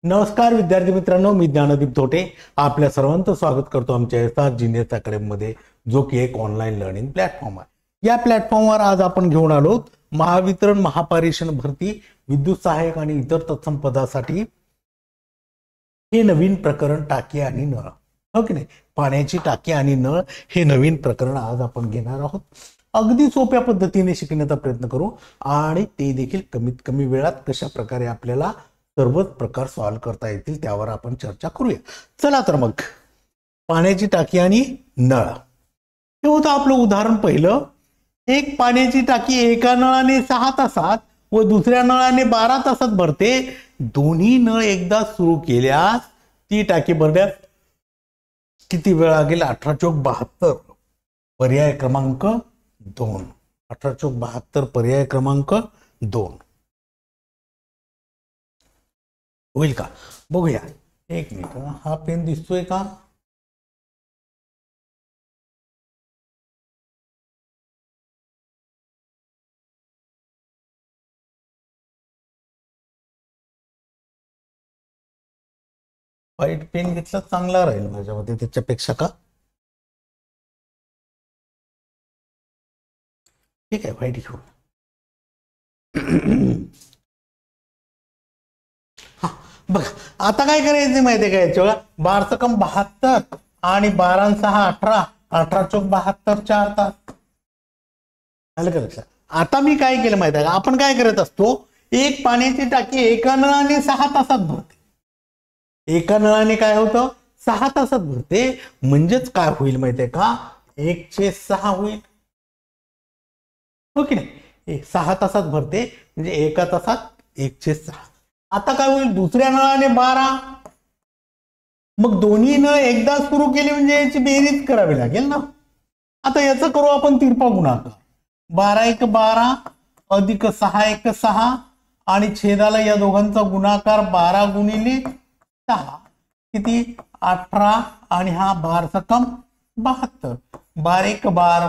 नमस्कार विद्यार्थी मित्रांनो, मी ज्ञानदीप धोटे आपल्या सर्वांचं स्वागत करतो आमच्या एसआर जीनियस अकॅडमी मध्ये, जो की एक ऑनलाईन लर्निंग प्लॅटफॉर्म आहे। या प्लॅटफॉर्मवर आज आपण घेऊन आलो महावितरण महापारेषण भरती विद्युत सहाय्यक आणि इतर तत्सम पदासाठी हे नवीन प्रकरण टाकी आणि नळ, हो की नाही। पाण्याची टाकी आणि नळ हे नवीन प्रकरण आज आपण घेणार आहोत। अगदी सोप्या पद्धतीने शिकण्याचा प्रयत्न करू आणि ते देखील कमीत कमी वेळात कशा प्रकारे आपल्याला सर्वच प्रकार सॉल्व करता येतील त्यावर आपण चर्चा करूया। चला तर मग, पाण्याची टाकी आणि नळ हे होतं आपलं उदाहरण पहिलं। एक पाण्याची टाकी एका नळाने 6 तासात व दुसऱ्या नळाने 12 तासात भरते। दोन्ही नळ एकदा सुरू केल्यास ती टाकी भरण्यास किती वेळ लागेल? 18×72 पर्याय क्रमांक 2। 18×72 पर्याय क्रमांक 2 होईल का? बघूया, एक मिनिट। हा पेन दिसतोय का? व्हाईट पेन घेतला चांगला राहील माझ्यामध्ये त्याच्यापेक्षा का? ठीक आहे, व्हाईट घेऊ। बघ, आता काय करायचं माहितीये का? याच्यावर 12×72 आणि 12×6 18, 18×72 4 तास आलं का लक्षात? आता मी काय केलं माहिती आहे का? आपण काय करत असतो, एक पाण्याची टाकी एका नळाने 6 तासात भरते। एका नळाने काय होतं? 6 तासात भरते। म्हणजेच काय होईल माहितीये का? 1/6 होईल, हो की नाही? 6 तासात भरते म्हणजे एका तासात 1/6। आता काय होईल? दुसऱ्या नळाने 12, मग दोन्ही नळ एकदा सुरू केले म्हणजे याची बेरीज करावी लागेल ना। आता याचं करू आपण तिरपा गुणाकार। 12×1 = 12 अधिक 6×1 6 आणि छेदाला या दोघांचा गुणाकार 12×6 किती? 18 आणि हा 12×72 12×1 = 12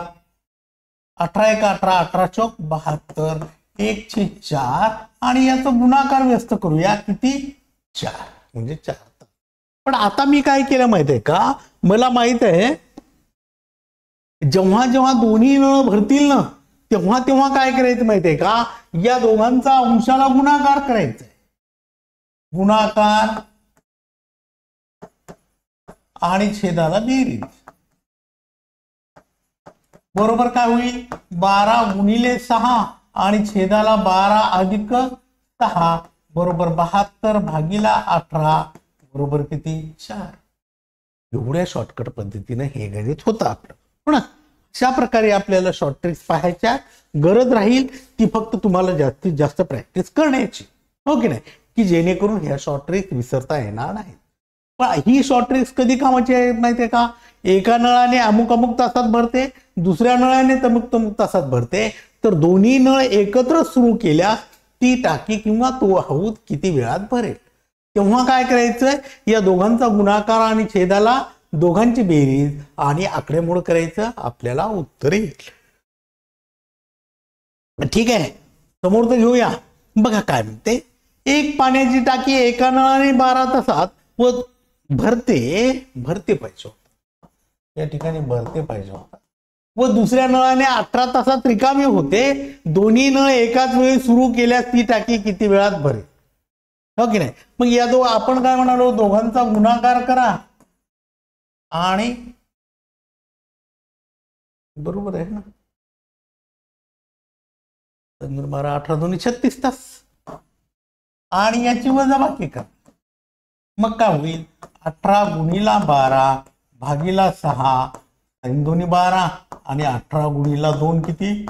18×1 18 18×4 1/4 आणि याचा गुणाकार व्यस्त करूया किती? 4 म्हणजे 4 तास। पण आता मी काय केलं माहितीये का? मला माहित आहे जेव्हा जेव्हा दोन्ही नळ भरतील ना, तेव्हा तेव्हा काय करायचं माहितीये का? या दोघांचा अंशाला गुणाकार करायचा आहे। गुणाकार आणि छेदाला बेरीज बरोबर काय होईल? 12×6 आणि छेदाला 12 अधिक 6 बरोबर 72/18 बरोबर किती? 4। एवढ्या शॉर्टकट पद्धतीने हे गणित होतं आपलं, हो ना। अशा प्रकारे आपल्याला शॉर्ट ट्रिक्स पाहायच्या गरज राहील ती फक्त तुम्हाला जास्तीत जास्त प्रॅक्टिस करण्याची, हो की नाही, की जेणेकरून ह्या शॉर्ट ट्रिक्स विसरता येणार नाहीत। पण ही शॉर्ट ट्रिक्स कधी कामाची आहे माहितीये का? एका नळाने अमुक अमुक तासात भरते, दुसऱ्या नळाने तमुक तमुक तासात भरते, तर दोन्ही नळ एकत्र सुरू केल्यास ती टाकी किंवा तो हौद किती वेळात भरेल? तेव्हा काय करायचं? या दोघांचा गुणाकार आणि छेदाला दोघांची बेरीज आणि आकडेमोड करायचं, आपल्याला उत्तर येईल। ठीक आहे, समोर तर घेऊया। बघा काय म्हणते, एक पाण्याची टाकी एका नळाने 12 तासात व भरते पाहिजे, या ठिकाणी भरते पाहिजे होता, व दुसऱ्या नळाने 18 तासात रिकामे होते। दोन्ही नळ एकाच वेळी सुरू केल्यास ती टाकी किती वेळात भरेल? हो की नाही? मग या आपण काय म्हणालो? दोघांचा गुणाकार करा आणि बरोबर आहे ना, 12 18 2 36 तास आणि याची वजाबाकी करा। मग काय होईल? 18×12 भागिला 6 आणि 2 12 आणि 18×2 किती?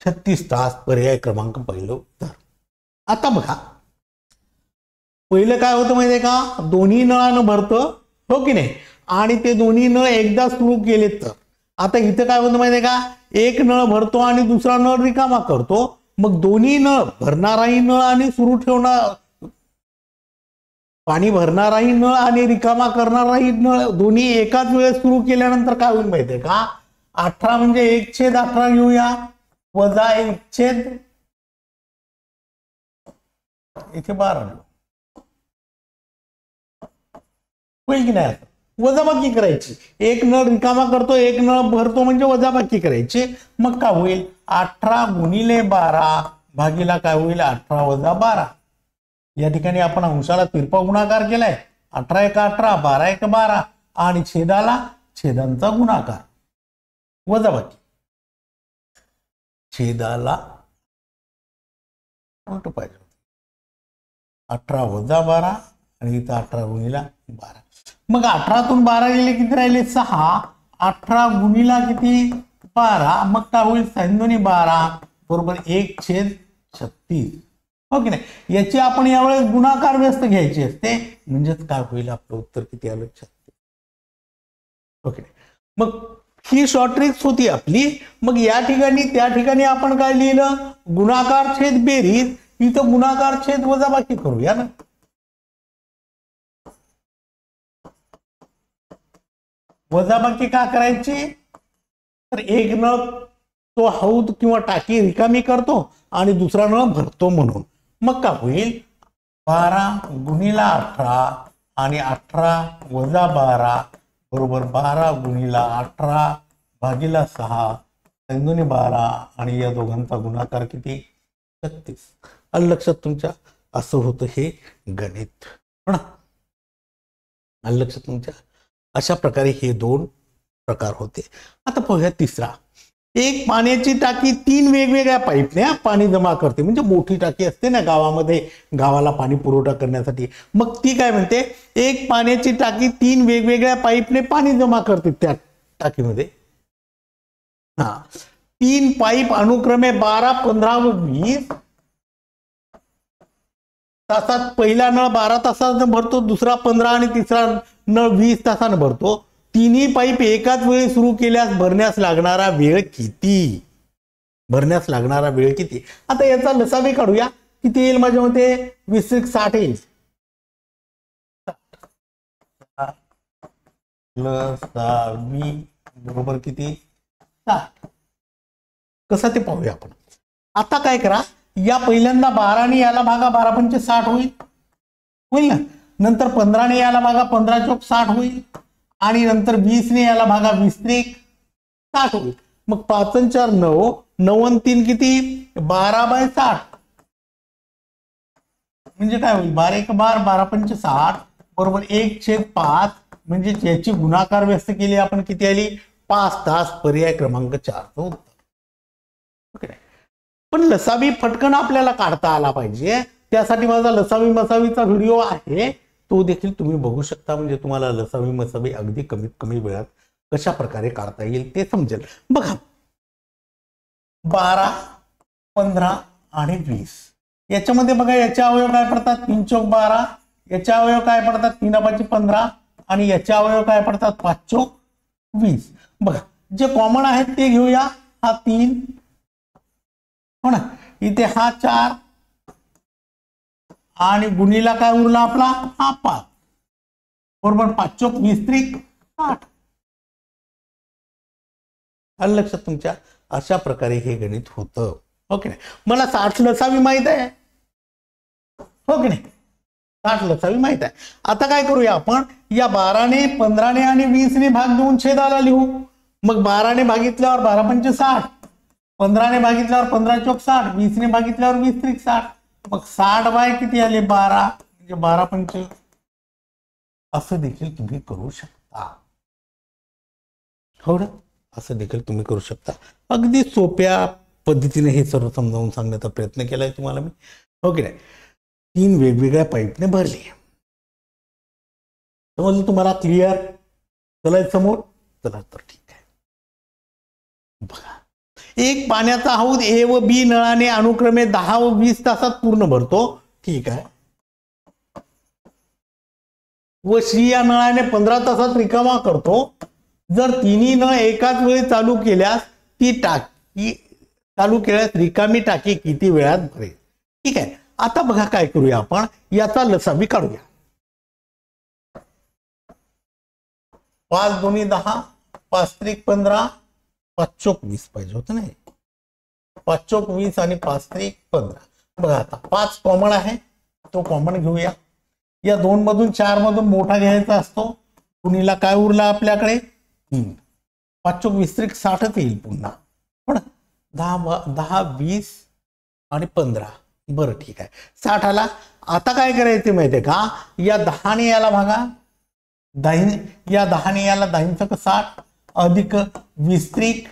36 तास पर्याय क्रमांक पहिलं उत्तर। आता बघा, पहिलं काय होतं माहितीये का? दोन्ही नळानं भरतं, हो की नाही, आणि ते दोन्ही नळ एकदा सुरू केले तर। आता इथं काय होतं माहितीये का? एक नळ भरतो आणि दुसरा नळ रिकामा करतो। मग दोन्ही नळ, भरणाराही नळ आणि सुरू ठेवणार पाणी भरणाराही नळ आणि रिकामा करणाराही नळ दोन्ही एकाच वेळेस सुरू केल्यानंतर काय होईल माहितीये का? 18 म्हणजे 1/18 घेऊया, वजा 1/, इथे 12 होईल की नाही? वजाबाकी करायची, एक नळ रिकामा करतो एक नळ भरतो म्हणजे वजाबाकी करायची. मग काय होईल? 18 गुणिले 12 भागीला काय होईल? 18 वजा 12. या ठिकाणी आपण अंशाला तिरपा गुणाकार केलाय. 18 एक 18, 12 एक 12 आणि छेदाला छेदांचा गुणाकार वजाबाकी. छेदाला उलट पाहिजे. 18 वजा 12 आणि इथं 18 गुणिला 12. मग 18तून 12 गेले किती राहिले? 6. 18 गुणिला किती? 12. मग काय होईल? 6×12 बरोबर 1/36. हो की नाही? याची आपण यावेळेस गुणाकार व्यस्त घ्यायची असते. म्हणजेच काय होईल? आपलं उत्तर किती आलं? 36. ओके. मग ही शॉर्ट ट्रिक्स होती आपली. मग या ठिकाणी त्या ठिकाणी आपण काय लिहिलं? गुणाकार छेद बेरीज. इथं गुणाकार छेद वजाबाकी करूया ना. वजाबाकी का करायची? तर एक नळ तो हौद किंवा टाकी रिकामी करतो आणि दुसरा नळ भरतो म्हणून. मग का होईल? 12 गुणिला 18 आणि 18 वजा 12 बरोबर 12 गुणिला 18 भागीला 6 12 आणि या दोघांचा गुणाकार किती? 36. आलं लक्षात तुमच्या? असं होतं हे गणित. हो ना? आलं लक्षात तुमच्या? अशा प्रकारे हे 2 प्रकार होते. आता पाहूया तिसरा. एक पाण्याची टाकी 3 वेगवेगळ्या पाईपने पाणी जमा करते. म्हणजे मोठी टाकी असते ना गावामध्ये, गावाला पाणी पुरवठा करण्यासाठी. मग ती काय म्हणते? एक पाण्याची टाकी 3 वेगवेगळ्या पाईपने पाणी जमा करते त्या टाकीमध्ये. 3 पाईप अनुक्रमे 12, 15 व 20 तासात पहिला नळ 12 तासानं भरतो, दुसरा 15 आणि तिसरा नळ 20 तासानं भरतो. तिन्ही पाईप एकाच वेळी सुरू केल्यास भरण्यास लागणारा वेळ किती? भरण्यास लागणारा वेळ किती? आता याचा लसावी काढूया. किती येईल माझ्या मते? 20 60 येईल. लसावी बरोबर किती? 60. कसं ते पाहूया आपण. आता काय करा, या पहिल्यांदा 12 ने याला भागा, 12 पंचे 60 होईल ना. नंतर 15 ने याला भागा, 15 चौक 60 होईल. आणि नंतर 20 ने याला भागा, 20 त्रिक 60 होईल. मग 5 आणि 4 9, 9 आणि 3 किती? 12/60. म्हणजे काय होईल? 12 एक 12, 12 पंचे 60 बरोबर 1/5. म्हणजे याची गुणाकार व्यस्त केली आपण, किती आली? 5 तास. पर्याय क्रमांक 4. पण लसावी फटकन आपल्याला काढता आला पाहिजे. त्यासाठी माझा लसावी मसावीचा व्हिडिओ आहे, तो देखील तुम्ही बघू शकता. म्हणजे तुम्हाला लसावी मसावी अगदी कमीत कमी वेळात कशा प्रकारे काढता येईल ते समजेल. बघा, 12, 15 आणि 20 याच्यामध्ये बघा, याचे अवयव काय पडतात? 3 चौक 12. याचे अवयव काय पडतात? 3 5 15 आणि याचे अवयव काय पडतात? 5 चौक 20. बघा, जे कॉमन आहेत ते घेऊया. हा 3 हो ना, इथे हा 4 आणि गुणीला काय उरला आपला? हा 5 बरोबर 5 चौक 20 त्रिक 60. आलं लक्षात तुमच्या? अशा प्रकारे हे गणित होतं. ओके नाही? मला 60 लसावी माहित आहे. हो की नाही? 60 लसावी माहित आहे. आता काय करूया आपण? या 12 ने 15 ने आणि 20 ने भाग देऊन छेदाला लिहू. मग 12 ने भागितल्यावर 12 पंचे 60, 15 ने भागितल्यावर 15 चौक 60, 20 ने भागितल्यावर 20 त्रिक 60. मग 60 बाय किती आले? 12. म्हणजे 12 पंचे. असं देखील तुम्ही करू शकता. हो ना? असं देखील तुम्ही करू शकता. अगदी सोप्या पद्धतीने हे सर्व समजावून सांगण्याचा प्रयत्न केलाय तुम्हाला मी. हो की नाही? 3 वेगवेगळ्या पाईपने भरली. समजलं तुम्हाला? क्लिअर? चला समोर. चला तर ठीक आहे. बघा, एक पाण्याचा हौद ए व बी नळाने अनुक्रमे 10 व 20 तासात पूर्ण भरतो. ठीक आहे. व सी या नळाने 15 तासात रिकामा करतो. जर तिन्ही नळ एकाच वेळी चालू केल्यास ती टाकी चालू केल्यास रिकामी टाकी किती वेळात भरेल? ठीक आहे. आता बघा काय करूया आपण, याचा लसावी काढूया. 5 दोन्ही 10, 5 त्रिक 15, 5 चौक 20 पाहिजे होतं नाही. 5 चौक 20 आणि 5 त्रिक 15. बघा, आता 5 कॉमन आहे, तो कॉमन घेऊया. या 2 मधून 4 मधून मोठा घ्यायचा असतो. कुणीला काय उरला आपल्याकडे 3. 5 चोक 20 त्रिक 60च येईल पुन्हा. पण 10 20 आणि 15. बरं ठीक आहे 60 आला. आता काय करायचं माहितीये का, या 10ने याला भागा, या 10ने याला 10 चक 60 अधिक 20 त्रिक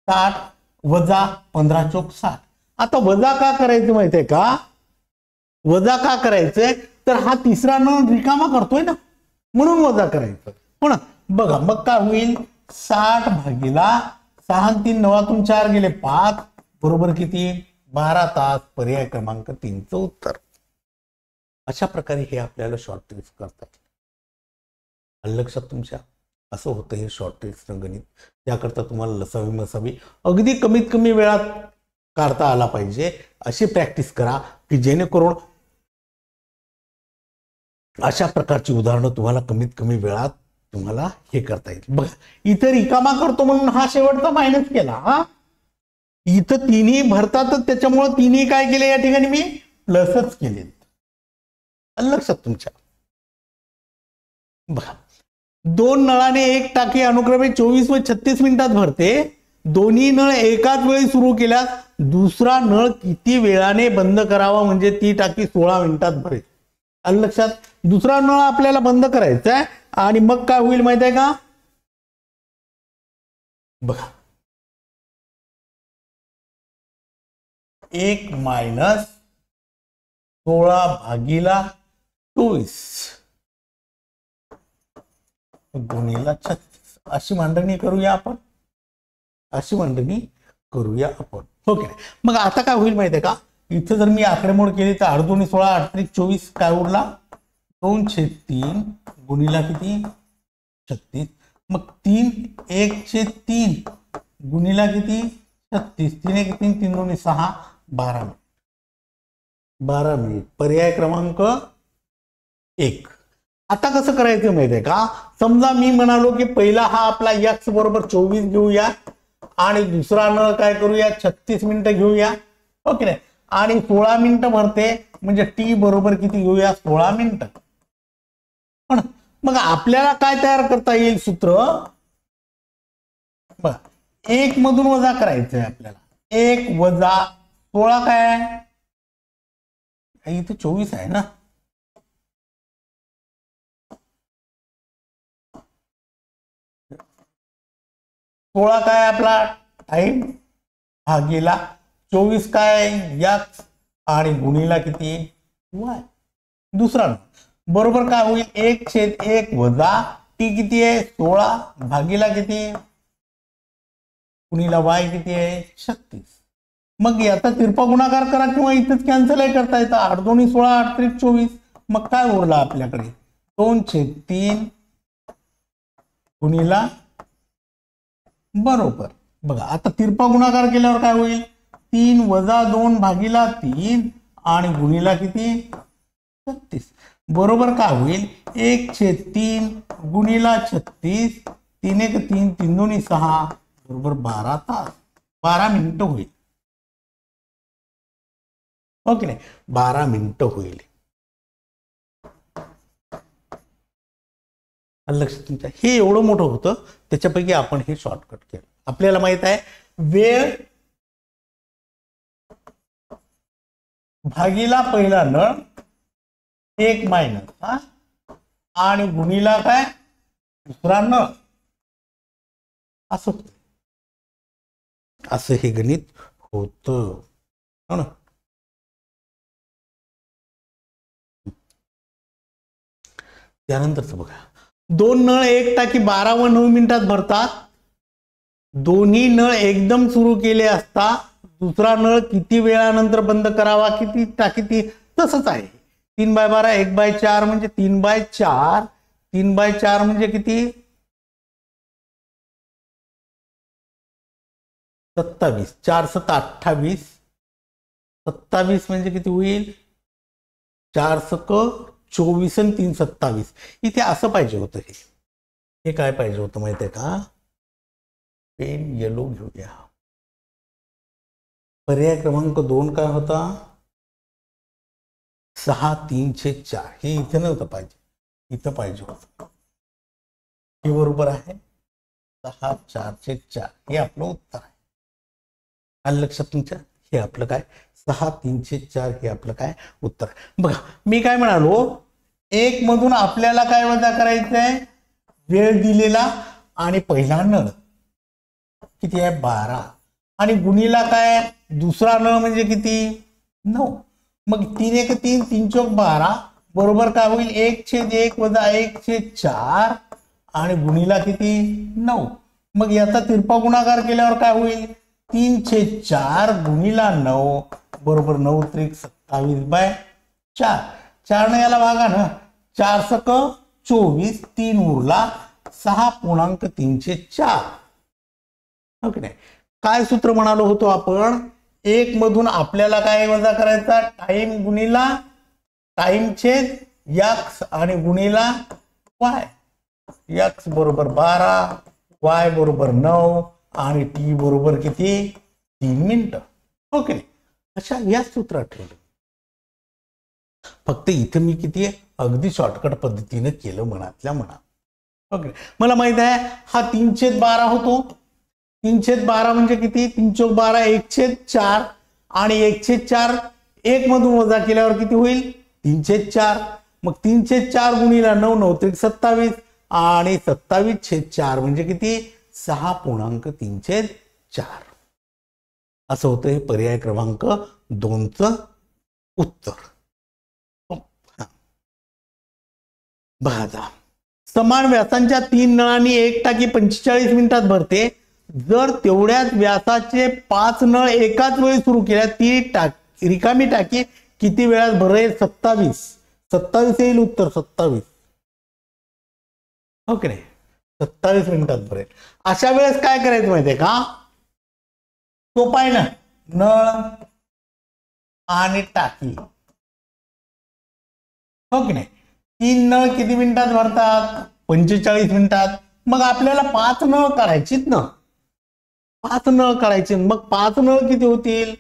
60 वजा 15 चोक 60. आता वजा का करायचं माहितीये का, वजा का करायचंय तर हा तिसरा नळ रिकामा करतोय ना, म्हणून वजा करायचं. हो ना. बघा मग काय होईल 60 भागीला 6 आणि 3 9 4 गेले 5 बरोबर किती 12 तास. पर्याय क्रमांक 3 चं उत्तर. अशा प्रकारे हे आपल्याला शॉर्ट ट्रिक्स करतात. लक्षात तुमच्या असं होतं हे शॉर्ट ट्रिक्स गणित. त्याकरता तुम्हाला लसावी मसावी अगदी कमीत कमी वेळात काढता आला पाहिजे अशी प्रॅक्टिस करा की जेणेकरून अशा प्रकारची उदाहरणं तुम्हाला कमीत कमी वेळात तुम्हाला हे करता येईल. बघा इथे रिकामा करतो म्हणून हा शेवटचा मायनस केला. हा इथं तिन्ही भरतातच त्याच्यामुळे तिन्ही काय केले या ठिकाणी मी प्लसच केले. लक्षात तुमच्या. बघा 2 नळाने एक टाकी अनुक्रमे 24 व 36 मिनिटात भरते. दोन्ही नळ एकाच वेळी सुरू केल्यास दुसरा नळ किती वेळाने बंद करावा म्हणजे ती टाकी 16 मिनिटात भरेल. लक्षात. दुसरा नळ आपल्याला बंद करायचा आहे आणि मग काय होईल माहिती आहे का, बघा 1 मायनस 16 भागीला 24 गुणिला 36 अशी मांडणी करूया आपण. अशी मांडणी करूया आपण. ओके. मग आता काय होईल माहिती आहे का, इथे जर मी आकडेमोड केली तर 8 2 16 8 3 24 काय उरला 2/3 गुणिला किती 36. मग 3 1/3 गुणिला किती 36. 3 1 3 3 2 6 12 मिनिट. 12 मिनिट. पर्याय क्रमांक 1. आता कसं करायचं माहितीये का, समजा मी म्हणालो की पहिला हा आपला x बरोबर 24 घेऊया आणि दुसरा नळ काय करूया 36 मिनिटं घेऊया. ओके नाही. आणि 16 मिनिटं भरते म्हणजे टी बरोबर किती घेऊया 16 मिनिटं. पण मग आपल्याला काय तयार करता येईल सूत्र, बघा 1 मधून वजा करायचंय आपल्याला. 1 वजा 16 काय आहे, इथे 24 आहे ना. सोळा काय आपला टाइम भागीला 24 काय x आणि गुणिला किती y. दुसरा बरोबर काय होईल 1/1 वजा टी किती आहे 16 भागीला किती गुणिला y किती आहे 36. मग याचा तिरपा गुणाकार करा किंवा इथेच कॅन्सल करता येतं. 8 2 16 8 3 24. मग काय उरला आपल्याकडे 2/3 गुणिला बरोबर. बघा आता तिरपा गुणाकार केल्यावर काय होईल 3 वजा 2 भागीला 3 आणि गुणिला किती 36. बरोबर काय होईल 1/3 गुणिला 36. 3 1 3 3 2 6 बरोबर 12 तास 12 मिनिटं होईल. ओके नाही 12 मिनिटं होईल. लक्षात तुमच्या हे एवढं मोठं होतं त्याच्यापैकी आपण हे शॉर्टकट केलं. आपल्याला माहित आहे वेळ भागीला पहिला नळ 1 मायनस आणि गुणिला काय दुसरा नळ असं असं हे गणित होतं हो ना. त्यानंतरच बघा 2 नळ एक टाकी 12 व 9 मिनिटात भरतात. दोन्ही नळ एकदम सुरू केले असता दुसरा नळ किती वेळानंतर बंद करावा किती टाकी ती तसंच आहे. 3/12 1/4 म्हणजे 3/4. 3/4 म्हणजे किती 27. 4 7 28. 27 म्हणजे किती होईल 4 सक 24 आणि 3 27. इथे असं पाहिजे होतं. हे काय पाहिजे होतं माहिती आहे का पेन येलो घेऊया. पर्याय क्रमांक 2 काय होता 6 3/4 हे इथं नव्हतं पाहिजे, इथं पाहिजे होतं. हे बरोबर आहे. 6 4/4 हे आपलं उत्तर आहे. आलं लक्षात तुमच्या? हे आपलं काय 6 3/4 हे आपलं काय उत्तर. बघा मी काय म्हणालो, 1 मधून आपल्याला काय वजा करायचंय, वेळ दिलेला आणि पहिला नळ किती आहे 12 आणि गुणीला काय दुसरा नळ म्हणजे किती 9. मग 3 1 3 3 चौक 12 बरोबर काय होईल 1/1 वजा 1/4 आणि गुणीला किती 9. मग याचा तिरपा गुणाकार केल्यावर काय होईल 3/4 गुणीला 9 बरोबर 9 त्रिक 27/4. 4 ने याला भागा ना, 4 सक 24, 3 उरला 6.3/4. ओके नाही. काय सूत्र म्हणालो होतो आपण, 1 मधून आपल्याला काय वजा करायचा टाइम गुणीला टाइम छेद x आणि गुणीला y. x बरोबर 12, y बरोबर 9 आणि t बरोबर किती 3 मिनिटं. ओके अशा या सूत्रात ठेवलं. फक्त इथे मी किती आहे अगदी शॉर्टकट पद्धतीने केलं मनातल्या मनात. ओके मला माहित आहे हा 3/12 होतो. 3/12 म्हणजे किती 3 चौक 12 1/4 आणि 1/4 1 मधून वजा केल्यावर किती होईल 3/4. मग 3/4 गुणीला 9 9 त्रिक 27 आणि 27/4 म्हणजे किती 6.3/4. असं होतं हे पर्याय क्रमांक 2चं उत्तर. बघा समान व्यासांच्या 3 नळांनी एक टाकी 45 मिनिटात भरते. जर तेवढ्याच व्यासाचे 5 नळ एकाच वेळी सुरू केल्या ती रिकामी टाकी किती वेळात भरेल 27 येईल उत्तर 27. ओके नाही 27 मिनिटात भरेल. अशा वेळेस काय करायचं माहितीये का, सोपं आहे ना, नळ आणि टाकी. हो की नाही. 3 नळ किती मिनिटात भरतात 45 मिनिटात. मग आपल्याला 5 नळ काढायचीत ना, 5 नळ काढायचे. मग 5 नळ किती होतील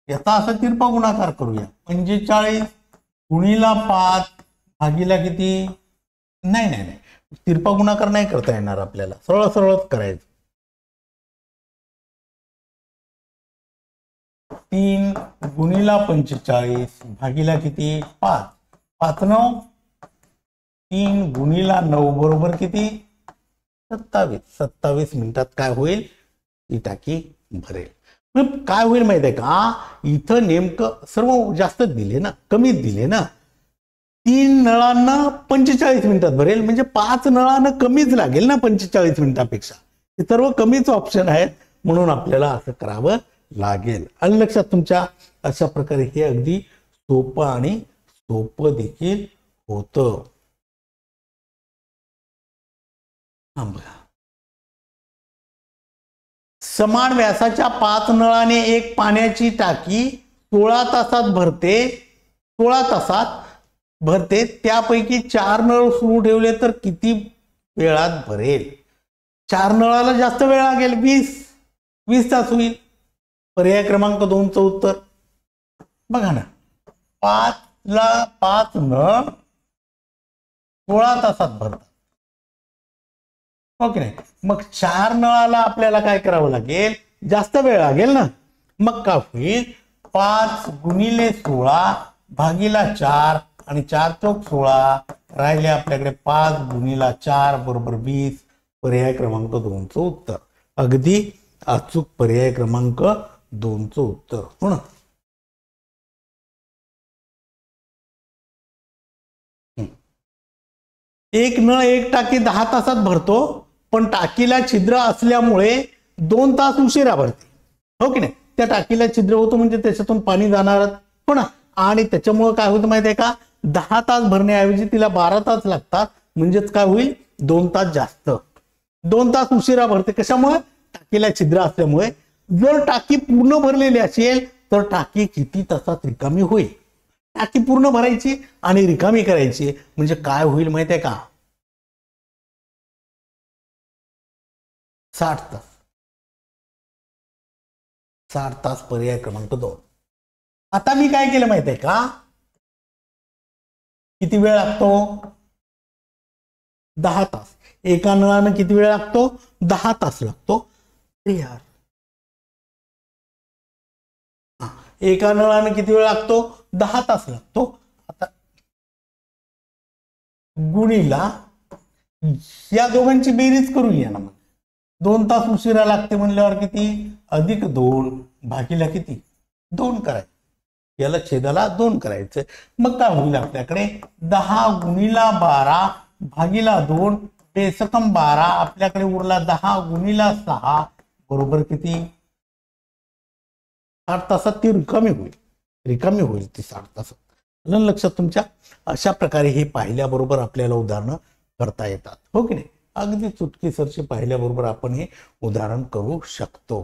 याचा असा तिरपा गुणाकार करूया. 45 गुणीला 5 भागीला किती नाही नाही नाही तिरपा गुणाकार नाही करता येणार आपल्याला, सरळ सरळच करायचं. 3 गुणीला 45 भागीला किती 5 5 9 3 गुणीला 9 बरोबर किती 27 मिनिटात काय होईल ही टाकी भरेल. मग काय होईल माहिती आहे का, इथं नेमकं सर्व जास्त दिले ना, कमीच दिले ना. 3 नळांना 45 मिनिटात भरेल म्हणजे 5 नळांना कमीच लागेल ना 45 मिनिटापेक्षा. हे सर्व कमीच ऑप्शन आहेत म्हणून आपल्याला असं करावं लागेल. आलं लक्षात तुमच्या. अशा प्रकारे हे अगदी सोपं आणि सोपं देखील होतं. समान व्यासाच्या 5 नळाने एक पाण्याची टाकी 16 तासात भरते. 16 तासात भरते. त्यापैकी 4 नळ सुरू ठेवले तर किती वेळात भरेल. 4 नळाला जास्त वेळ लागेल 20 तास होईल. पर्याय क्रमांक 2चं उत्तर बघा ना, 5 नळ 16 तासात भरतात. ओके नाही. मग 4 नळाला आपल्याला काय करावं लागेल जास्त वेळ लागेल ना. मग काय होईल 5 गुणिले 16 भागीला 4 आणि 4 चौक 16 राहिले आपल्याकडे 5 गुणीला 4 बरोबर 20. पर्याय क्रमांक 2चं उत्तर. अगदी अचूक पर्याय क्रमांक 2चं उत्तर हो ना. एक नळ एक टाकी 10 तासात भरतो पण टाकीला छिद्र असल्यामुळे 2 तास उशिरा भरते. हो की नाही. त्या टाकीला छिद्र होतं म्हणजे त्याच्यातून पाणी जाणार हो ना. आणि त्याच्यामुळे काय होतं माहिती आहे का, 10 तास भरण्याऐवजी तिला 12 तास लागतात. म्हणजेच काय होईल 2 तास जास्त, 2 तास उशिरा भरते. कशामुळे टाकीला छिद्र असल्यामुळे. जर टाकी पूर्ण भरलेली असेल तर टाकी किती तासात रिकामी होईल. टाकी पूर्ण भरायची आणि रिकामी करायची म्हणजे काय होईल माहिती आहे का 60 तास. 60 तास पर्याय क्रमांक 2. आता मी काय केलं माहिती आहे का, किती वेळ लागतो? 10 तास. एका नळानं किती वेळ लागतो? 10 तास लागतो. यार एका नळानं किती वेळ लागतो? 10 तास लागतो. आता गुणीला या दोघांची बेरीज करूया ना. मग 2 तास उशिरा लागते म्हणल्यावर किती? अधिक 2 भागीला किती? 2 करायचं. याला छेदाला 2 करायचं. मग काय होईल आपल्याकडे? 10 गुणीला 12 भागीला 2 बेसकम 12. आपल्याकडे उरला 10 गुणीला 6 बरोबर किती? 60 तासात ती रिकामी होईल ती 60 तासात. लक्षात तुमच्या? अशा प्रकारे हे पाहिल्याबरोबर आपल्याला उदाहरणं करता येतात, हो की नाही? अगदी चुटकीसरशी पाहिल्याबरोबर आपण हे उदाहरण करू शकतो.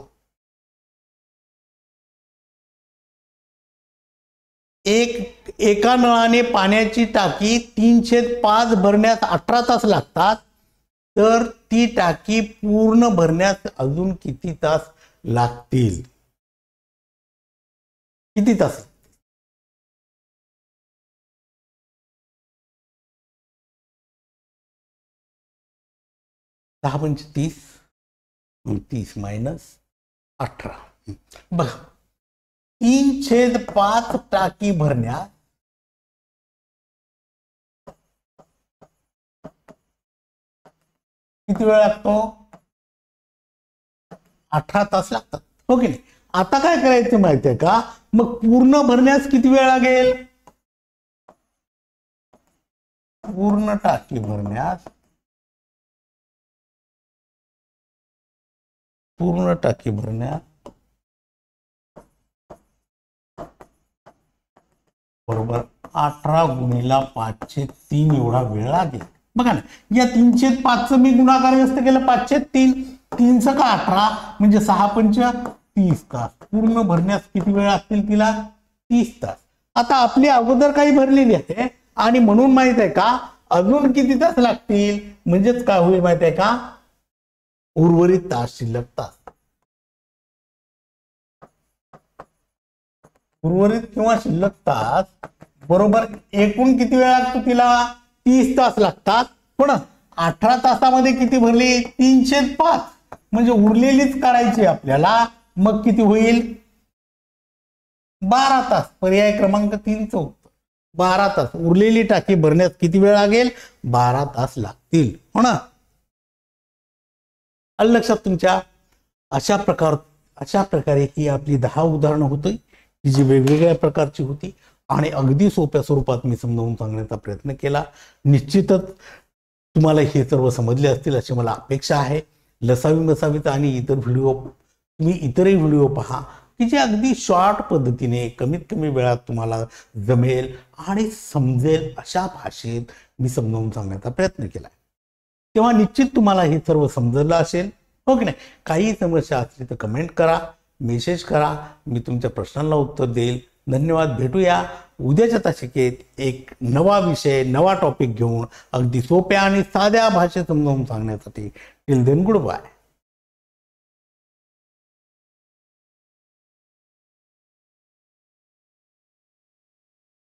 एका नळाने पाण्याची टाकी 3/5 भरण्यास 18 तास लागतात, तर ती टाकी पूर्ण भरण्यास अजून किती तास लागतील? किती तास? 10 पंच 30, 30 मायनस 18. बघा 3/5 टाकी भरण्यास किती वेळ लागतो? 18 तास लागतात, हो की नाही? आता काय करायचं माहितीये का? मग पूर्ण भरण्यास किती वेळ लागेल? पूर्ण टाकी भरण्यास बरोबर 18 गुणीला 5/3 एवढा वेळ लागेल. बघा ना, या 3/5 मी गुणाकार व्यस्त केलं 5/3. 3 का 18 म्हणजे 6 पंच 30 तास. पूर्ण भरण्यास किती वेळ लागतील तिला? 30 तास. आता आपली अगोदर काही भरलेली आहे आणि म्हणून माहित आहे का अजून किती तास लागतील? म्हणजेच काय होईल माहित आहे का? उर्वरित तास शिल्लक तास. उर्वरित किंवा शिल्लक तास बरोबर एकूण किती वेळ लागतो तिला? 30 तास लागतात. पण 18 तासामध्ये किती भरली? 3/5 म्हणजे उरलेलीच काढायची आपल्याला. मग किती होईल? 12 तास. पर्याय क्रमांक 3चं उत्तर 12 तास. उरलेली टाकी भरण्यास किती वेळ लागेल? 12 तास लागतील, हो ना? आलं लक्षात तुमच्या? अशा प्रकारे ही आपली 10 उदाहरणं होती जी वेगवेगळ्या प्रकारची होती आणि अगदी सोप्या स्वरूपात मी समजावून सांगण्याचा प्रयत्न केला. निश्चितच तुम्हाला हे सर्व समजले असतील अशी मला अपेक्षा आहे. लसावी मसावीचा आणि तुम्ही इतरही व्हिडिओ पहा की जे अगदी शॉर्ट पद्धतीने कमीत कमी वेळात तुम्हाला जमेल आणि समजेल अशा भाषेत मी समजावून सांगण्याचा प्रयत्न केला. तेव्हा निश्चित तुम्हाला हे सर्व समजलं असेल, हो की नाही? काही समस्या असली तर कमेंट करा, मेसेज करा, मी तुमच्या प्रश्नांना उत्तर देईल. धन्यवाद. भेटूया उद्याच्या तासिकेत एक नवा विषय, नवा टॉपिक घेऊन अगदी सोप्या आणि साध्या भाषेत समजावून सांगण्यासाठी. Till then good bye.